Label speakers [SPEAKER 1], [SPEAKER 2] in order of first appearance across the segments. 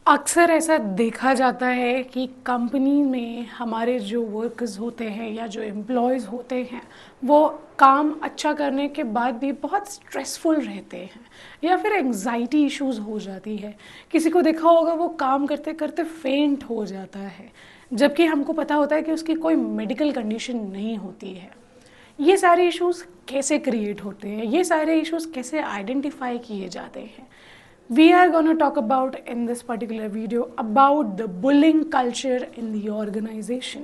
[SPEAKER 1] अक्सर ऐसा देखा जाता है कि कंपनी में हमारे जो वर्कर्स होते हैं या जो एम्प्लॉयज़ होते हैं वो काम अच्छा करने के बाद भी बहुत स्ट्रेसफुल रहते हैं या फिर एंजाइटी इश्यूज हो जाती है। किसी को देखा होगा वो काम करते करते फेंट हो जाता है, जबकि हमको पता होता है कि उसकी कोई मेडिकल कंडीशन नहीं होती है। ये सारे इश्यूज कैसे क्रिएट होते हैं, ये सारे इश्यूज कैसे आइडेंटिफाई किए जाते हैं, we are going to talk about in this particular video about the bullying culture in the organization,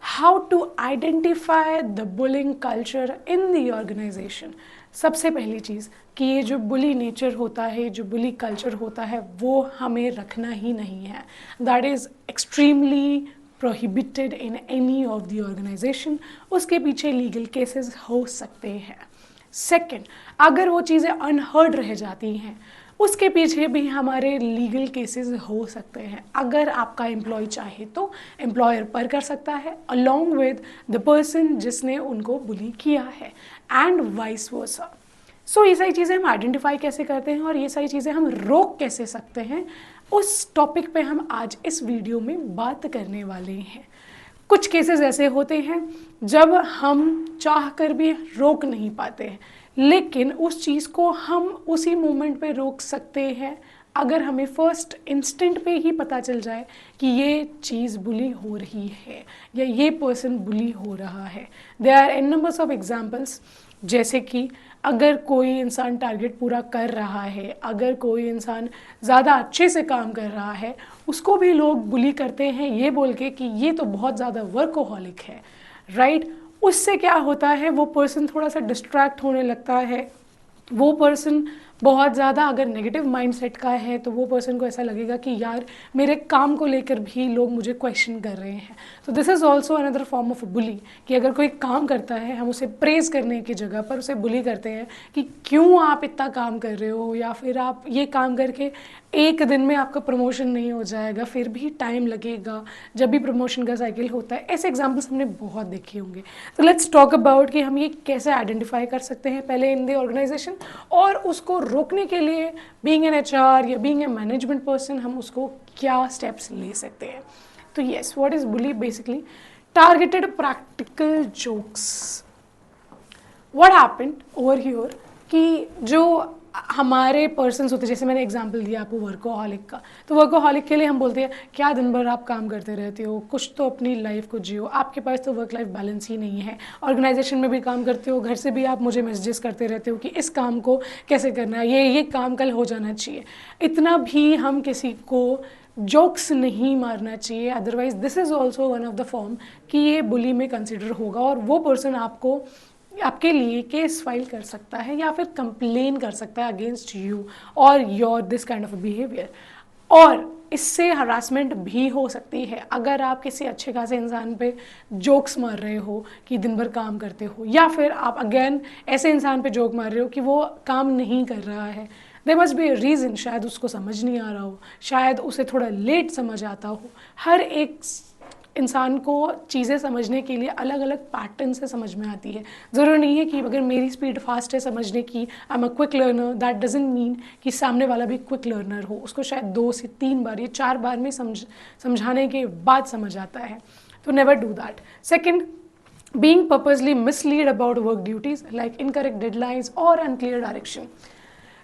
[SPEAKER 1] how to identify the bullying culture in the organization। सबसे पहली चीज़ कि ये जो बुली नेचर होता है, जो बुली कल्चर होता है, वो हमें रखना ही नहीं है। That is extremely prohibited in any of the organization. उसके पीछे लीगल केसेस हो सकते हैं। सेकंड, अगर वो चीज़ें अनहर्ड रह जाती हैं उसके पीछे भी हमारे लीगल केसेस हो सकते हैं। अगर आपका एम्प्लॉय चाहे तो एम्प्लॉयर पर कर सकता है अलोंग विद द पर्सन जिसने उनको बुली किया है, एंड वाइस वर्सा। सो ये सारी चीज़ें हम आइडेंटिफाई कैसे करते हैं और ये सारी चीज़ें हम रोक कैसे सकते हैं, उस टॉपिक पे हम आज इस वीडियो में बात करने वाले हैं। कुछ केसेस ऐसे होते हैं जब हम चाह कर भी रोक नहीं पाते हैं, लेकिन उस चीज़ को हम उसी मोमेंट पे रोक सकते हैं अगर हमें फर्स्ट इंस्टेंट पे ही पता चल जाए कि ये चीज़ बुली हो रही है या ये पर्सन बुली हो रहा है। There are an numbers of examples, जैसे कि अगर कोई इंसान टारगेट पूरा कर रहा है, अगर कोई इंसान ज़्यादा अच्छे से काम कर रहा है, उसको भी लोग बुली करते हैं ये बोल के कि ये तो बहुत ज़्यादा वर्कोहॉलिक है, राइट। उससे क्या होता है, वो पर्सन थोड़ा सा डिस्ट्रैक्ट होने लगता है। वो पर्सन बहुत ज़्यादा अगर नेगेटिव माइंडसेट का है तो वो पर्सन को ऐसा लगेगा कि यार मेरे काम को लेकर भी लोग मुझे क्वेश्चन कर रहे हैं। तो this is also another form of bully, कि अगर कोई काम करता है हम उसे प्रेज करने की जगह पर उसे बुली करते हैं कि क्यों आप इतना काम कर रहे हो, या फिर आप ये काम करके एक दिन में आपका प्रमोशन नहीं हो जाएगा, फिर भी टाइम लगेगा जब भी प्रमोशन का साइकिल होता है। ऐसे एग्जाम्पल्स हमने बहुत देखे होंगे। तो लेट्स टॉक अबाउट कि हम ये कैसे आइडेंटिफाई कर सकते हैं पहले इन द ऑर्गेनाइजेशन, और उसको रोकने के लिए बीइंग एन एचआर या बीइंग ए मैनेजमेंट पर्सन हम उसको क्या स्टेप्स ले सकते हैं। तो yes, what is bully? Basically targeted practical jokes. What happened over here कि जो हमारे पर्सन्स होते हैं, जैसे मैंने एग्जांपल दिया आपको वर्कोहॉलिक का, तो वर्कोहॉलिक के लिए हम बोलते हैं क्या दिन भर आप काम करते रहते हो, कुछ तो अपनी लाइफ को जियो, आपके पास तो वर्क लाइफ बैलेंस ही नहीं है, ऑर्गेनाइजेशन में भी काम करते हो, घर से भी आप मुझे मैसेजेस करते रहते हो कि इस काम को कैसे करना है, ये काम कल हो जाना चाहिए। इतना भी हम किसी को जोक्स नहीं मारना चाहिए, otherwise this is also one of the form कि ये बुली में कंसिडर होगा और वो पर्सन आपके लिए केस फाइल कर सकता है या फिर कंप्लेन कर सकता है अगेंस्ट यू और your this kind of behaviour. और इससे हरासमेंट भी हो सकती है अगर आप किसी अच्छे खासे इंसान पे जोक्स मार रहे हो कि दिन भर काम करते हो, या फिर आप अगेन ऐसे इंसान पे जोक मार रहे हो कि वो काम नहीं कर रहा है। There must be a reason, शायद उसको समझ नहीं आ रहा हो, शायद उसे थोड़ा लेट समझ आता हो। हर एक इंसान को चीज़ें समझने के लिए अलग अलग पैटर्न से समझ में आती है। ज़रूरी नहीं है कि अगर मेरी स्पीड फास्ट है समझने की, I am a quick learner, that doesn't mean कि सामने वाला भी क्विक लर्नर हो। उसको शायद 2 से 3 बार या 4 बार में समझाने के बाद समझ आता है। तो never do that. Second, being purposely mislead about work duties like incorrect deadlines or unclear direction।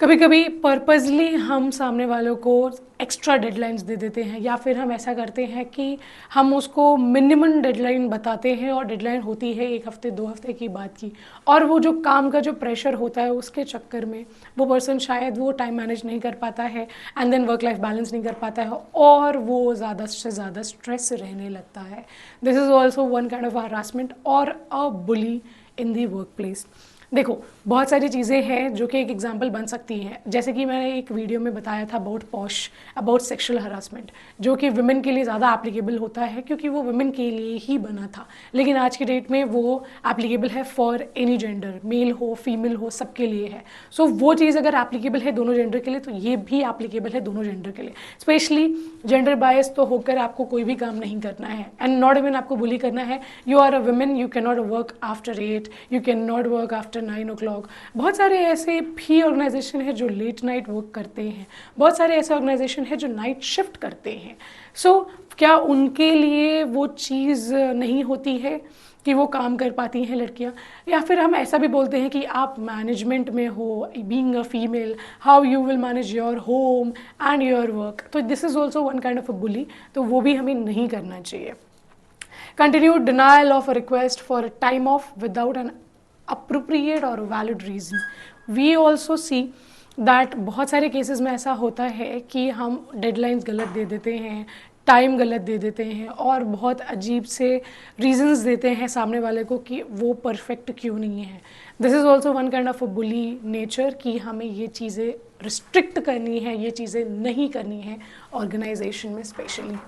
[SPEAKER 1] कभी कभी पर्पजली हम सामने वालों को एक्स्ट्रा डेडलाइंस दे देते हैं, या फिर हम ऐसा करते हैं कि हम उसको मिनिमम डेडलाइन बताते हैं और डेडलाइन होती है 1 हफ्ते 2 हफ्ते की बात की, और वो जो काम का जो प्रेशर होता है उसके चक्कर में वो पर्सन शायद वो टाइम मैनेज नहीं कर पाता है, and then work life balance नहीं कर पाता है और वो ज़्यादा से ज़्यादा स्ट्रेस रहने लगता है। This is also one kind of harassment और अ बुली इन दी वर्क प्लेस। देखो, बहुत सारी चीज़ें हैं जो कि एक एग्जांपल बन सकती हैं, जैसे कि मैंने एक वीडियो में बताया था अबाउट सेक्सुअल हरासमेंट, जो कि वुमेन के लिए ज़्यादा एप्लीकेबल होता है क्योंकि वो वुमेन के लिए ही बना था, लेकिन आज की डेट में वो एप्लीकेबल है फॉर एनी जेंडर, मेल हो फीमेल हो सबके लिए है। सो वो चीज़ अगर एप्लीकेबल है दोनों जेंडर के लिए तो ये भी एप्लीकेबल है दोनों जेंडर के लिए। स्पेशली जेंडर बायस तो होकर आपको कोई भी काम नहीं करना है, एंड नॉट इवन आपको बुली करना है। You are a women, you can not work after 8, you can not work after after 9 o'clock। बहुत सारे ऐसे भी ऑर्गेनाइजेशन है जो लेट नाइट वर्क करते हैं, बहुत सारे ऐसे ऑर्गेनाइजेशन है जो नाइट शिफ्ट करते हैं। सो क्या उनके लिए वो चीज़ नहीं होती है कि वो काम कर पाती हैं लड़कियां? या फिर हम ऐसा भी बोलते हैं कि आप मैनेजमेंट में हो, being a female, how you will manage your home and your work. तो this is also one kind of a bully, तो वो भी हमें नहीं करना चाहिए। Continued denial of a request for a time off without an appropriate or valid reason. We also see that बहुत सारे केसेस में ऐसा होता है कि हम डेडलाइंस गलत दे देते हैं, टाइम गलत दे देते हैं और बहुत अजीब से रीजंस देते हैं सामने वाले को कि वो परफेक्ट क्यों नहीं है। This is also one kind of a bully nature कि हमें ये चीज़ें रिस्ट्रिक्ट करनी है, ये चीज़ें नहीं करनी है ऑर्गेनाइजेशन में specially.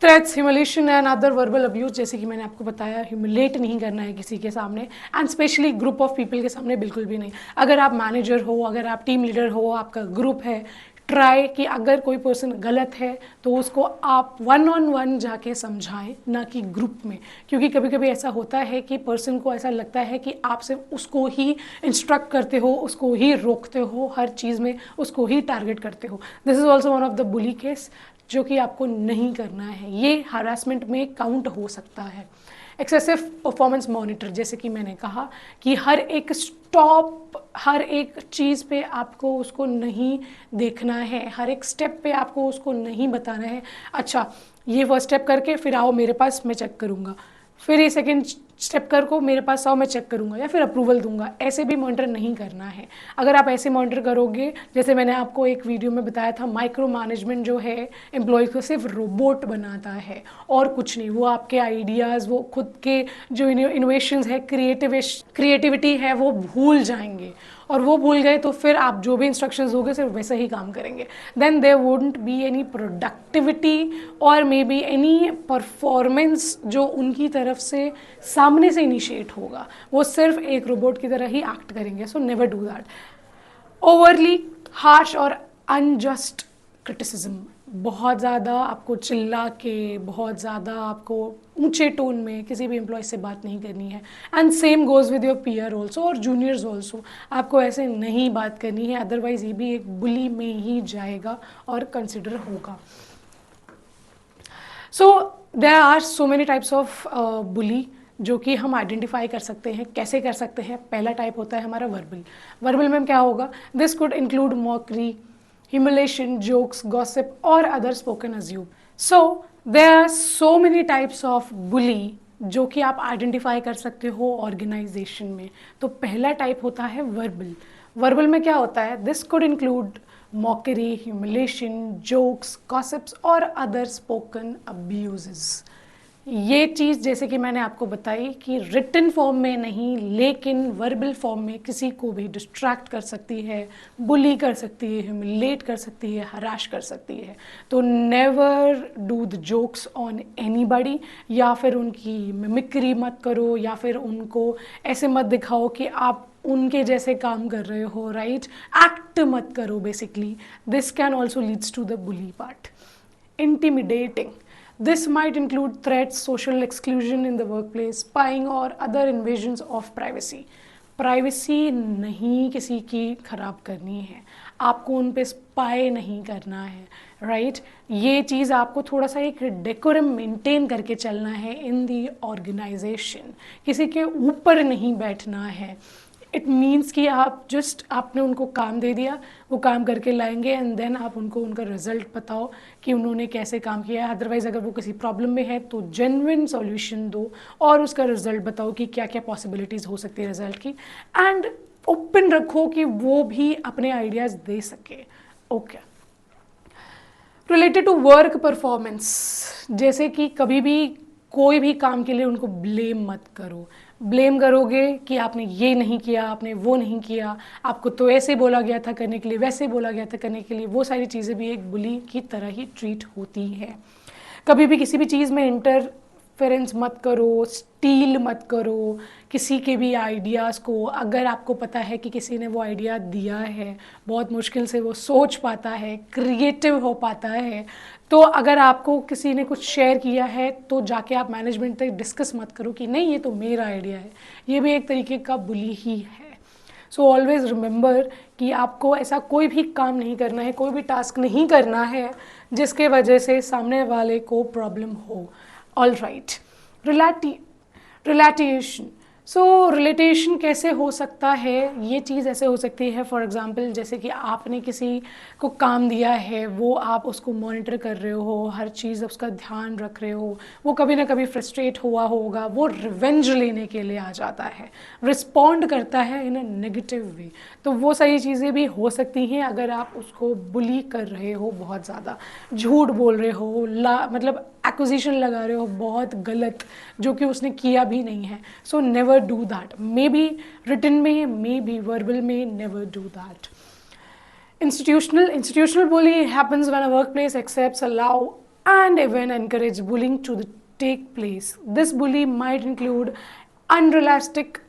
[SPEAKER 1] Threats, humiliation and other verbal abuse, जैसे कि मैंने आपको बताया, ह्यूमिलेट नहीं करना है किसी के सामने and specially group of people के सामने बिल्कुल भी नहीं। अगर आप मैनेजर हो, अगर आप टीम लीडर हो, आपका ग्रुप है, ट्राई कि अगर कोई पर्सन गलत है तो उसको आप 1-on-1 जाके समझाएं, ना कि ग्रुप में। क्योंकि कभी कभी ऐसा होता है कि पर्सन को ऐसा लगता है कि आप सिर्फ उसको ही इंस्ट्रक्ट करते हो, उसको ही रोकते हो, हर चीज़ में उसको ही टारगेट करते हो। This is also one of the bully case जो कि आपको नहीं करना है, ये हरासमेंट में काउंट हो सकता है। एक्सेसिव परफॉर्मेंस मॉनिटर, जैसे कि मैंने कहा कि हर एक स्टॉप, हर एक चीज़ पे आपको उसको नहीं देखना है, हर एक स्टेप पे आपको उसको नहीं बताना है, अच्छा ये फर्स्ट स्टेप करके फिर आओ मेरे पास, मैं चेक करूँगा, फिर ये सेकंड स्टेप कर को मेरे पास आओ मैं चेक करूँगा या फिर अप्रूवल दूंगा। ऐसे भी मॉनिटर नहीं करना है। अगर आप ऐसे मॉनिटर करोगे, जैसे मैंने आपको एक वीडियो में बताया था, माइक्रो मैनेजमेंट जो है एम्प्लॉय को सिर्फ रोबोट बनाता है और कुछ नहीं। वो आपके आइडियाज़, वो खुद के जो इनोवेशंस है, क्रिएटिविटी है, वो भूल जाएंगे और वो भूल गए तो फिर आप जो भी इंस्ट्रक्शंस दोगे सिर्फ वैसे ही काम करेंगे। Then there wouldn't be any productivity और मे बी एनी परफॉर्मेंस जो उनकी तरफ से सामने से इनिशिएट होगा, वो सिर्फ एक रोबोट की तरह ही एक्ट करेंगे। सो never do that. Overly harsh और अनजस्ट क्रिटिसिज्म, बहुत ज़्यादा आपको चिल्ला के, बहुत ज़्यादा आपको ऊंचे टोन में किसी भी एम्प्लॉय से बात नहीं करनी है। And same goes with your peer also और जूनियर्स ऑल्सो, आपको ऐसे नहीं बात करनी है, अदरवाइज ये भी एक बुली में ही जाएगा और कंसिडर होगा। So there are so many types of bully जो कि हम आइडेंटिफाई कर सकते हैं। कैसे कर सकते हैं? पहला टाइप होता है हमारा वर्बल। वर्बल में क्या होगा? This could include mockery, humiliation, jokes, gossip or other spoken assume. So there are so many types of bully जो कि आप आइडेंटिफाई कर सकते हो ऑर्गेनाइजेशन में। तो पहला टाइप होता है वर्बल। वर्बल में क्या होता है? This could include mockery, humiliation, jokes, gossips और अदर स्पोकन अब्यूजेस। ये चीज़ जैसे कि मैंने आपको बताई कि रिटन फॉर्म में नहीं लेकिन वर्बल फॉर्म में किसी को भी डिस्ट्रैक्ट कर सकती है, बुली कर सकती है, ह्यूमिलेट कर सकती है, हराश कर सकती है। तो never do the jokes on anybody, या फिर उनकी मिमिक्री मत करो, या फिर उनको ऐसे मत दिखाओ कि आप उनके जैसे काम कर रहे हो, राइट? एक्ट मत करो basically. This can also leads to the bully part. Intimidating, this might include threats, social exclusion in the workplace, spying or other invasions of privacy. Privacy नहीं किसी की ख़राब करनी है, आपको उन पे स्पाई नहीं करना है, राइट? ये चीज़ आपको थोड़ा सा एक डेकोरम मेंटेन करके चलना है इन दी ऑर्गेनाइजेशन। किसी के ऊपर नहीं बैठना है। इट मीन्स कि आप जस्ट आपने उनको काम दे दिया, वो काम करके लाएंगे एंड देन आप उनको उनका रिजल्ट बताओ कि उन्होंने कैसे काम किया है। अदरवाइज़ अगर वो किसी प्रॉब्लम में है तो जेन्युइन सॉल्यूशन दो और उसका रिजल्ट बताओ कि क्या क्या पॉसिबिलिटीज़ हो सकती है रिजल्ट की, एंड ओपन रखो कि वो भी अपने आइडियाज़ दे सके। Okay, related to work performance, जैसे कि कभी भी कोई भी काम के लिए उनको ब्लेम मत करो। ब्लेम करोगे कि आपने ये नहीं किया, आपने वो नहीं किया, आपको तो ऐसे बोला गया था करने के लिए, वैसे बोला गया था करने के लिए, वो सारी चीज़ें भी एक बुली की तरह ही ट्रीट होती है। कभी भी किसी भी चीज़ में इंटरफेरेंस मत करो, स्टील मत करो किसी के भी आइडियाज़ को। अगर आपको पता है कि किसी ने वो आइडिया दिया है, बहुत मुश्किल से वो सोच पाता है, क्रिएटिव हो पाता है, तो अगर आपको किसी ने कुछ शेयर किया है तो जाके आप मैनेजमेंट तक डिस्कस मत करो कि नहीं ये तो मेरा आइडिया है। ये भी एक तरीके का बुली ही है। सो ऑलवेज रिमेंबर कि आपको ऐसा कोई भी काम नहीं करना है, कोई भी टास्क नहीं करना है जिसके वजह से सामने वाले को प्रॉब्लम हो। All right, रिलेटिएशन। सो रिलेटेशन कैसे हो सकता है? ये चीज़ ऐसे हो सकती है, फॉर एग्ज़ाम्पल जैसे कि आपने किसी को काम दिया है, वो आप उसको मॉनिटर कर रहे हो, हर चीज़ उसका ध्यान रख रहे हो, वो कभी ना कभी फ्रस्ट्रेट हुआ होगा, वो रिवेंज लेने के लिए आ जाता है, रिस्पॉन्ड करता है इन अ नेगेटिव वे। तो वो सारी चीज़ें भी हो सकती हैं अगर आप उसको बुली कर रहे हो, बहुत ज़्यादा झूठ बोल रहे हो, मतलब एक्विजिशन लगा रहे हो बहुत गलत, जो कि उसने किया भी नहीं है। So never do that. Maybe written में, मे बी वर्बल में, never do that. Institutional bullying happens when a workplace accepts, allow, and even encourage bullying to take place. This bully might include unrealistic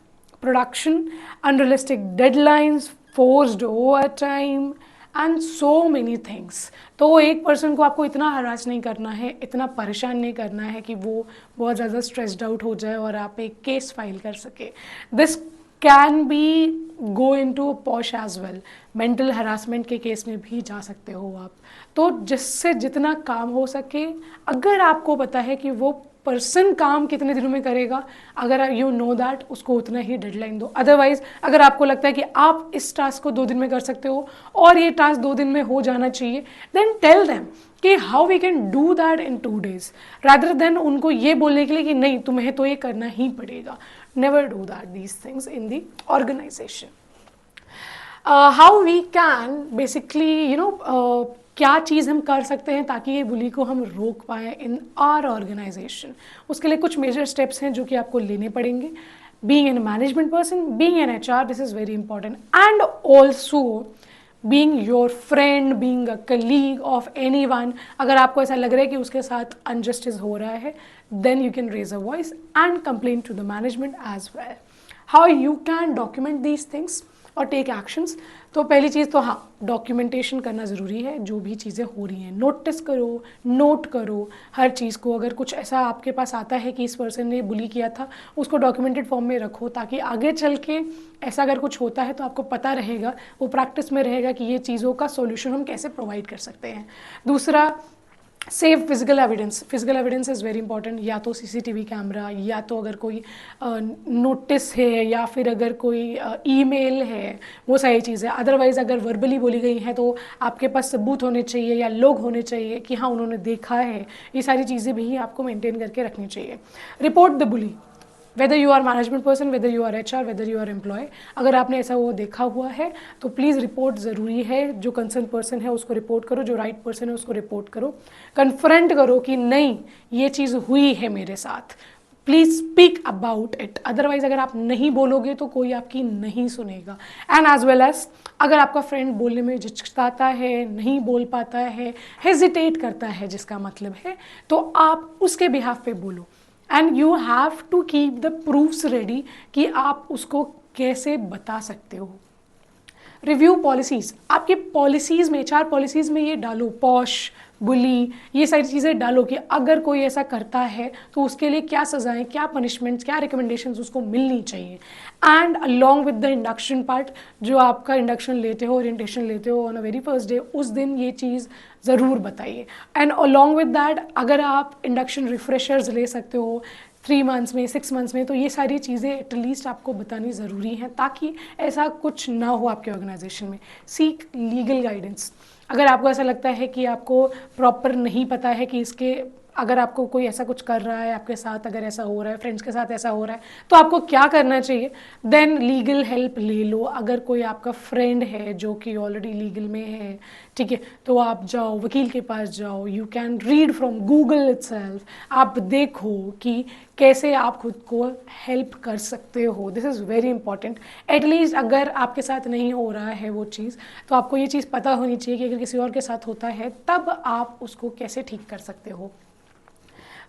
[SPEAKER 1] production, unrealistic deadlines, forced overtime, and so many things. तो एक person को आपको इतना harass नहीं करना है, इतना परेशान नहीं करना है कि वो बहुत ज़्यादा स्ट्रेस्ड आउट हो जाए और आप एक केस फाइल कर सके। This can be go into POSH as well. Mental harassment के केस में भी जा सकते हो आप। तो जिससे जितना काम हो सके, अगर आपको पता है कि वो पर्सन काम कितने दिनों में करेगा, अगर यू नो दैट, उसको उतना ही डेडलाइन दो। अदरवाइज अगर आपको लगता है कि आप इस टास्क को 2 दिन में कर सकते हो और ये टास्क 2 दिन में हो जाना चाहिए, देन टेल देम कि how we can do that in 2 days, rather than उनको ये बोलने के लिए कि नहीं तुम्हें तो ये करना ही पड़ेगा। Never do that these things in the organization. How we can basically क्या चीज़ हम कर सकते हैं ताकि ये बुली को हम रोक पाएँ इन आर ऑर्गेनाइजेशन। उसके लिए कुछ मेजर स्टेप्स हैं जो कि आपको लेने पड़ेंगे। Being an management person, being an HR, this is very important, and also being your friend, being a colleague of anyone. अगर आपको ऐसा लग रहा है कि उसके साथ अनजस्टिस हो रहा है, then you can raise a voice and complain to the management as well. How you can document these things और टेक एक्शंस। तो पहली चीज़ तो हाँ, डॉक्यूमेंटेशन करना ज़रूरी है। जो भी चीज़ें हो रही हैं नोटिस करो, नोट करो हर चीज़ को। अगर कुछ ऐसा आपके पास आता है कि इस पर्सन ने बुली किया था, उसको डॉक्यूमेंटेड फॉर्म में रखो, ताकि आगे चल के ऐसा अगर कुछ होता है तो आपको पता रहेगा, वो प्रैक्टिस में रहेगा कि ये चीज़ों का सॉल्यूशन हम कैसे प्रोवाइड कर सकते हैं। दूसरा, save physical evidence. Physical evidence is very important. या तो CCTV कैमरा, या तो अगर कोई नोटिस है, या फिर अगर कोई ईमेल है, वो सारी चीज़ें। अदरवाइज़ अगर वर्बली बोली गई हैं तो आपके पास सबूत होने चाहिए या लोग होने चाहिए कि हाँ उन्होंने देखा है। ये सारी चीज़ें भी आपको मेंटेन करके रखनी चाहिए। Report the bully, whether you are management person, whether you are HR, whether you are employee. अगर आपने ऐसा वो देखा हुआ है तो प्लीज़ रिपोर्ट ज़रूरी है। जो कंसर्न पर्सन है उसको रिपोर्ट करो, जो राइट पर्सन है उसको रिपोर्ट करो। कन्फ्रंट करो कि नहीं ये चीज़ हुई है मेरे साथ, please speak about it. Otherwise अगर आप नहीं बोलोगे तो कोई आपकी नहीं सुनेगा। एंड एज वेल एज अगर आपका फ्रेंड बोलने में झिझकता है, नहीं बोल पाता है, हेजिटेट करता है, जिसका मतलब है, तो आप उसके बिहाफ पे बोलो। And you have to keep the proofs ready कि आप उसको कैसे बता सकते हो। Review policies. आपकी पॉलिसीज़ में, HR पॉलिसीज़ में ये डालो, पॉश, बुली, ये सारी चीज़ें डालो कि अगर कोई ऐसा करता है तो उसके लिए क्या सज़ाएं, क्या पनिशमेंट्स, क्या रिकमेंडेशंस उसको मिलनी चाहिए। And along with the induction part, जो आपका इंडक्शन लेते हो, ओरिएंटेशन लेते हो on a very first day, उस दिन ये चीज़ ज़रूर बताइए। एंड अलॉन्ग विद दैट अगर आप इंडक्शन रिफ्रेशर्स ले सकते हो 3 months में, 6 months में, तो ये सारी चीज़ें एटलीस्ट आपको बतानी ज़रूरी हैं ताकि ऐसा कुछ ना हो आपके ऑर्गेनाइजेशन में। Seek legal guidance. अगर आपको ऐसा लगता है कि आपको प्रॉपर नहीं पता है कि इसके, अगर आपको कोई ऐसा कुछ कर रहा है आपके साथ, अगर ऐसा हो रहा है, फ्रेंड्स के साथ ऐसा हो रहा है, तो आपको क्या करना चाहिए, देन लीगल हेल्प ले लो। अगर कोई आपका फ्रेंड है जो कि ऑलरेडी लीगल में है, ठीक है, तो आप जाओ वकील के पास जाओ। You can read from Google itself. आप देखो कि कैसे आप खुद को हेल्प कर सकते हो। This is very important. At least अगर आपके साथ नहीं हो रहा है वो चीज़, तो आपको ये चीज़ पता होनी चाहिए कि अगर किसी और के साथ होता है तब आप उसको कैसे ठीक कर सकते हो।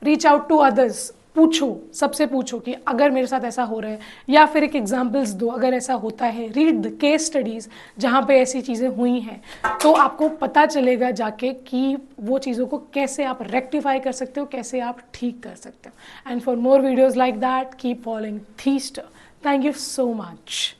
[SPEAKER 1] Reach out to others. पूछो, सबसे पूछो कि अगर मेरे साथ ऐसा हो रहा है, या फिर एक एग्जांपल्स दो अगर ऐसा होता है। रीड द केस स्टडीज़ जहाँ पे ऐसी चीज़ें हुई हैं, तो आपको पता चलेगा जाके कि वो चीज़ों को कैसे आप रेक्टिफाई कर सकते हो, कैसे आप ठीक कर सकते हो। And for more videos like that keep following थीस्टर। Thank you so much.